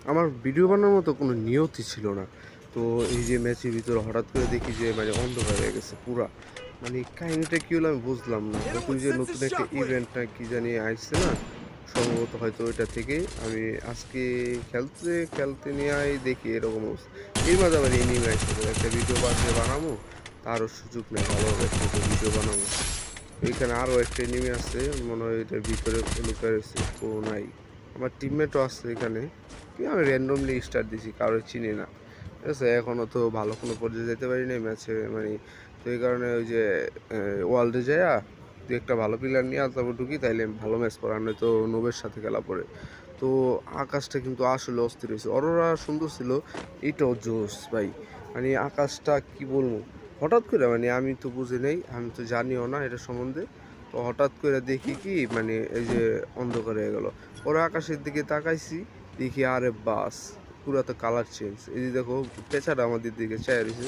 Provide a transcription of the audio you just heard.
আমার ভিডিও বানানোর মতো কোনো নিয়তি ছিল না। তো এই যে ম্যাচের ভিতরে হঠাৎ করে দেখি যে মানে অন্ধকার হয়ে গেছে পুরা। মানে কাহিনীটা কি হলো আমি বুঝলাম না। Hit him হয়তো ওই with যে sense of নতুন একটা shockwave! ইভেন্ট না কি জানি আইছে না? সম্ভবত হয়তো ওইটা থেকেই আমি আজকে খেলতে নিয়াই দেখি এরকম অবস্থা। এর মাঝে আবার এনিমে আইছে তো একটা ভিডিও যে বানামু তারও সুযোগ নেই ভালোভাবে একটা যে ভিডিও বানাবো। এইখানে আরো একটা এনিমি আছে মনে হয় এটার ভিতরে লুকায় রয়েছে। ও নাই। আমার টিমমেটও আছে এখানে। কি আমি র্যান্ডমলি স্টার্ট দিছি কারো চিনি না। ঠিক আছে? এখনো তো ভালো কোনো পর্যায়ে যেতে পারি নাই ম্যাচে মানে তো এই কারণে ওই যে ওয়ার্ল্ডে যাইয়া ২-১ টা ভালো প্লেয়ার নিয়ে তারপর ঢুকি তাইলে ভালো ম্যাচ পড়ে আর নয়তো নোবের সাথে খেলা পড়ে। তো আকাশটা কিন্তু আসলে অস্থির হইছে। অরোরা সুন্দর ছিল, এটাও জোস ভাই। মানে আকাশটা কি বলবো? হঠাৎ করে মানে আমি তো বুঝি নাই, আমি তো জানিও না এটা সম্বন্ধে। তো হঠাৎ করে দেখি কি মানে এই যে অন্ধকার হয়ে গেল। পরে আকাশের দিকে তাকাইছি, দেখি আরে বাস! পুরা তো কালার চেঞ্জ। এই যে দেখো পেঁচাটা আমাদের দিকে চাইয়া রইছে।